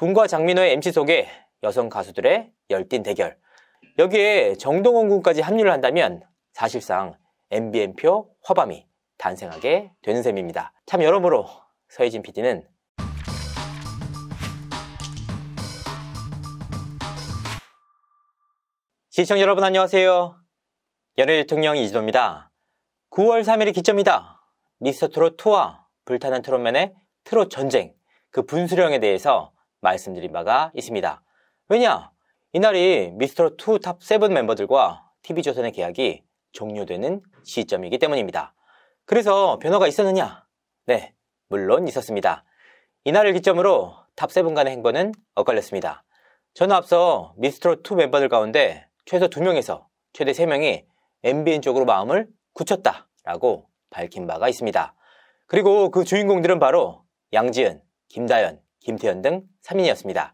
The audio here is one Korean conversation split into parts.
붐과 장민호의 MC 속에 여성 가수들의 열띤 대결. 여기에 정동원 군까지 합류를 한다면 사실상 MBN표 화밤이 탄생하게 되는 셈입니다. 참 여러모로 서혜진 PD는 시청자 여러분 안녕하세요. 연예 대통령 이진호입니다. 9월 3일이 기점이다. 미스터트롯2와 불타는 트롯맨의 트롯 전쟁, 그 분수령에 대해서 말씀드린 바가 있습니다. 왜냐? 이날이 미스터트롯2 탑7 멤버들과 TV조선의 계약이 종료되는 시점이기 때문입니다. 그래서 변화가 있었느냐? 네, 물론 있었습니다. 이날을 기점으로 탑7 간의 행보는 엇갈렸습니다. 저는 앞서 미스터트롯2 멤버들 가운데 최소 2명에서 최대 3명이 MBN 쪽으로 마음을 굳혔다라고 밝힌 바가 있습니다. 그리고 그 주인공들은 바로 양지은, 김다연, 김태현 등 3인이었습니다.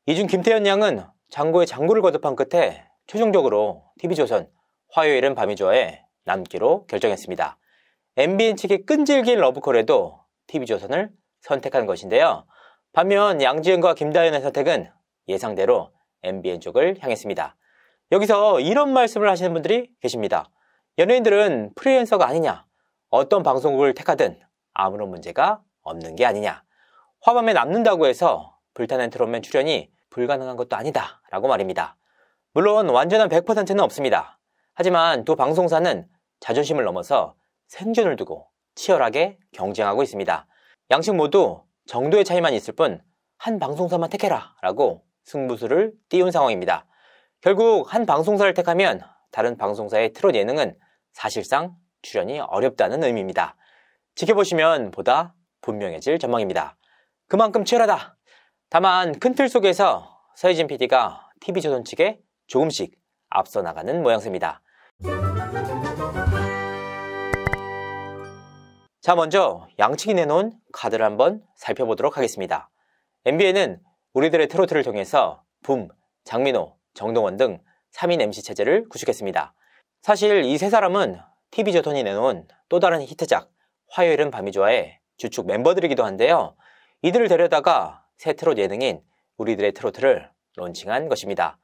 이 중 김태현 양은 장고에 장고를 거듭한 끝에 최종적으로 TV조선 화요일은 밤이 좋아에 남기로 결정했습니다. MBN 측의 끈질긴 러브콜에도 TV조선을 선택한 것인데요. 반면 양지은과 김다연의 선택은 예상대로 MBN 쪽을 향했습니다. 여기서 이런 말씀을 하시는 분들이 계십니다. 연예인들은 프리랜서가 아니냐, 어떤 방송국을 택하든 아무런 문제가 없는 게 아니냐, 화밤에 남는다고 해서 불타는 트롯맨 출연이 불가능한 것도 아니다 라고 말입니다. 물론 완전한 100%는 없습니다. 하지만 두 방송사는 자존심을 넘어서 생존을 두고 치열하게 경쟁하고 있습니다. 양측 모두 정도의 차이만 있을 뿐 한 방송사만 택해라 라고 승부수를 띄운 상황입니다. 결국 한 방송사를 택하면 다른 방송사의 트롯 예능은 사실상 출연이 어렵다는 의미입니다. 지켜보시면 보다 분명해질 전망입니다. 그만큼 치열하다. 다만 큰 틀 속에서 서혜진 PD가 TV조선 측에 조금씩 앞서 나가는 모양새입니다. 자, 먼저 양측이 내놓은 카드를 한번 살펴보도록 하겠습니다. MBN은 우리들의 트로트를 통해서 붐, 장민호, 정동원 등 3인 MC 체제를 구축했습니다. 사실 이 세 사람은 TV조선이 내놓은 또 다른 히트작 화요일은 밤이 좋아의 주축 멤버들이기도 한데요. 이들을 데려다가 새 트롯 예능인 우리들의 트로트를 론칭한 것입니다.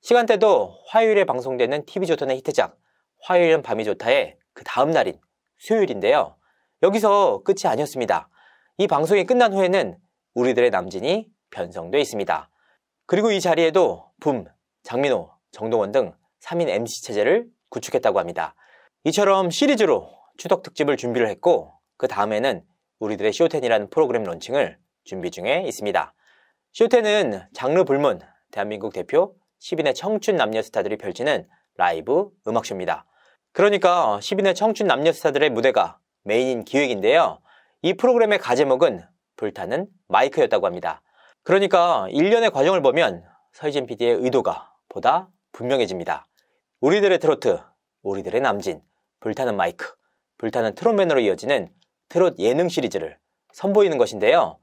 시간대도 화요일에 방송되는 TV조선의 히트작 화요일은 밤이 좋다의 그 다음 날인 수요일인데요. 여기서 끝이 아니었습니다. 이 방송이 끝난 후에는 우리들의 남진이 편성돼 있습니다. 그리고 이 자리에도 붐, 장민호, 정동원 등 3인 MC 체제를 구축했다고 합니다. 이처럼 시리즈로 추석 특집을 준비를 했고 그 다음에는 우리들의 쇼10이라는 프로그램 론칭을 준비 중에 있습니다. 쇼10은 장르 불문, 대한민국 대표 10인의 청춘 남녀 스타들이 펼치는 라이브 음악쇼입니다. 그러니까 10인의 청춘 남녀 스타들의 무대가 메인인 기획인데요. 이 프로그램의 가제목은 불타는 마이크였다고 합니다. 그러니까 1년의 과정을 보면 서혜진 PD의 의도가 보다 분명해집니다. 우리들의 트로트, 우리들의 남진, 불타는 마이크, 불타는 트롯맨으로 이어지는 트롯 예능 시리즈를 선보이는 것인데요.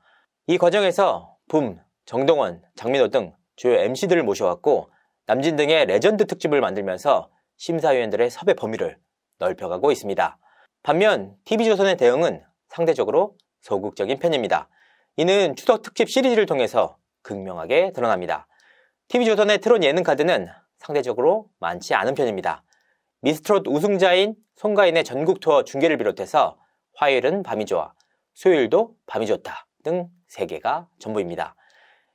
이 과정에서 붐, 정동원, 장민호 등 주요 MC들을 모셔왔고 남진 등의 레전드 특집을 만들면서 심사위원들의 섭외 범위를 넓혀가고 있습니다. 반면 TV조선의 대응은 상대적으로 소극적인 편입니다. 이는 추석 특집 시리즈를 통해서 극명하게 드러납니다. TV조선의 트롯 예능 카드는 상대적으로 많지 않은 편입니다. 미스트롯 우승자인 송가인의 전국 투어 중계를 비롯해서 화요일은 밤이 좋아, 수요일도 밤이 좋다 등 3개가 전부입니다.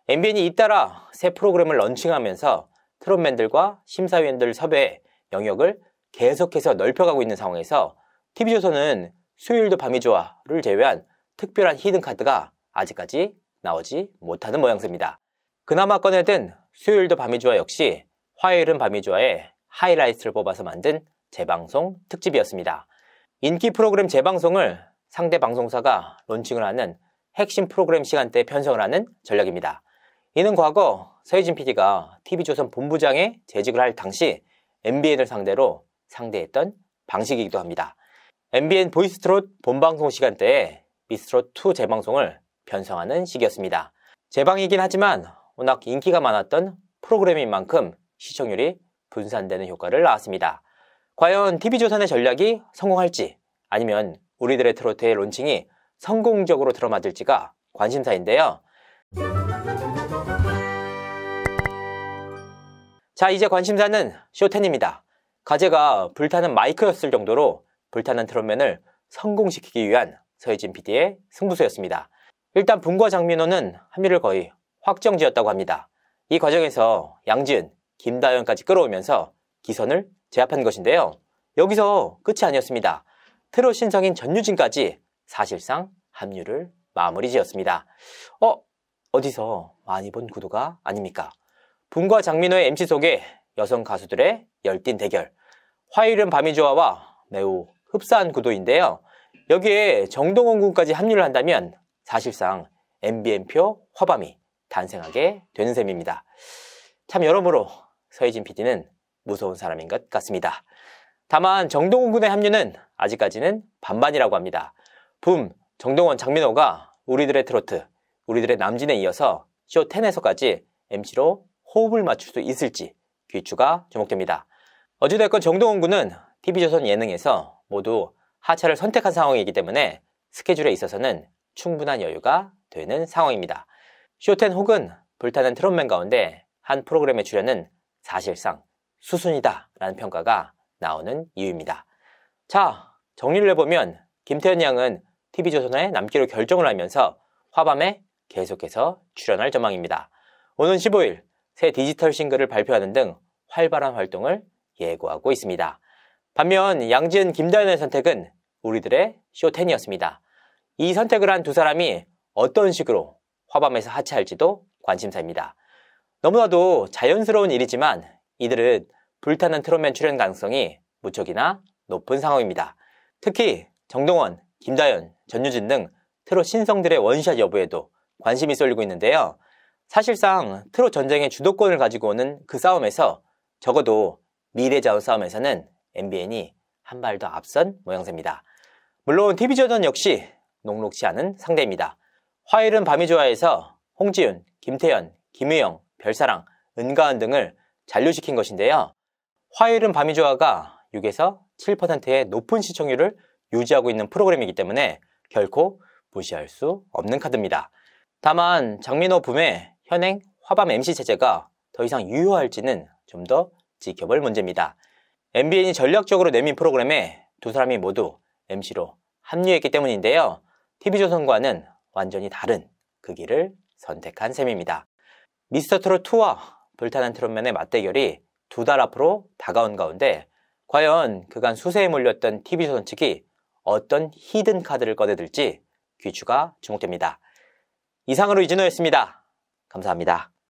MBN이 잇따라 새 프로그램을 런칭하면서 트롯맨들과 심사위원들 섭외 영역을 계속해서 넓혀가고 있는 상황에서 TV조선은 수요일도 밤이 좋아를 제외한 특별한 히든카드가 아직까지 나오지 못하는 모양새입니다. 그나마 꺼내든 수요일도 밤이 좋아 역시 화요일은 밤이 좋아의 하이라이트를 뽑아서 만든 재방송 특집이었습니다. 인기 프로그램 재방송을 상대 방송사가 론칭을 하는 핵심 프로그램 시간대에 편성을 하는 전략입니다. 이는 과거 서혜진 PD가 TV조선 본부장에 재직을 할 당시 MBN을 상대로 상대했던 방식이기도 합니다. MBN 보이스트롯 본방송 시간대에 미스트롯2 재방송을 편성하는 시기였습니다. 재방이긴 하지만 워낙 인기가 많았던 프로그램인 만큼 시청률이 분산되는 효과를 낳았습니다. 과연 TV조선의 전략이 성공할지 아니면 우리들의 트로트의 론칭이 성공적으로 들어맞을지가 관심사인데요. 자, 이제 관심사는 쇼10입니다. 과제가 불타는 마이크였을 정도로 불타는 트롯맨을 성공시키기 위한 서혜진 PD의 승부수였습니다. 일단 붐과 장민호는 합류를 거의 확정지었다고 합니다. 이 과정에서 양지은, 김다연까지 끌어오면서 기선을 제압한 것인데요. 여기서 끝이 아니었습니다. 트롯 신성인 전유진까지 사실상 합류를 마무리 지었습니다. 어디서 많이 본 구도가 아닙니까? 붐과 장민호의 MC 속에 여성 가수들의 열띤 대결, 화요일은 밤이 좋아와 매우 흡사한 구도인데요. 여기에 정동원 군까지 합류를 한다면 사실상 MBN표 화밤이 탄생하게 되는 셈입니다. 참 여러모로 서혜진 PD는 무서운 사람인 것 같습니다. 다만 정동원 군의 합류는 아직까지는 반반이라고 합니다. 붐, 정동원, 장민호가 우리들의 트로트, 우리들의 남진에 이어서 쇼10에서까지 MC로 호흡을 맞출 수 있을지 귀추가 주목됩니다. 어찌됐건 정동원 군은 TV조선 예능에서 모두 하차를 선택한 상황이기 때문에 스케줄에 있어서는 충분한 여유가 되는 상황입니다. 쇼10 혹은 불타는 트롯맨 가운데 한 프로그램의 출연은 사실상 수순이다 라는 평가가 나오는 이유입니다. 자, 정리를 해보면 김태현 양은 TV조선에 남기로 결정을 하면서 화밤에 계속해서 출연할 전망입니다. 오는 15일 새 디지털 싱글을 발표하는 등 활발한 활동을 예고하고 있습니다. 반면 양지은, 김다연의 선택은 우리들의 쇼10이었습니다. 이 선택을 한 두 사람이 어떤 식으로 화밤에서 하차할지도 관심사입니다. 너무나도 자연스러운 일이지만 이들은 불타는 트롯맨 출연 가능성이 무척이나 높은 상황입니다. 특히 정동원, 김다연, 전유진 등 트롯 신성들의 원샷 여부에도 관심이 쏠리고 있는데요. 사실상 트롯 전쟁의 주도권을 가지고 오는 그 싸움에서 적어도 미래자원 싸움에서는 MBN이 한 발 더 앞선 모양새입니다. 물론 TV조선 역시 녹록지 않은 상대입니다. 화요일은 밤이 좋아에서 홍지윤, 김태연, 김유영, 별사랑, 은가은 등을 잔류시킨 것인데요. 화요일은 밤이 좋아가 6에서 7%의 높은 시청률을 유지하고 있는 프로그램이기 때문에 결코 무시할 수 없는 카드입니다. 다만 장민호 붐의 현행 화밤 MC 체제가 더 이상 유효할지는 좀 더 지켜볼 문제입니다. MBN이 전략적으로 내민 프로그램에 두 사람이 모두 MC로 합류했기 때문인데요. TV조선과는 완전히 다른 그 길을 선택한 셈입니다. 미스터트롯2와 불타는 트롯맨의 맞대결이 두 달 앞으로 다가온 가운데 과연 그간 수세에 몰렸던 TV조선 측이 어떤 히든 카드를 꺼내들지 귀추가 주목됩니다. 이상으로 이진호였습니다. 감사합니다.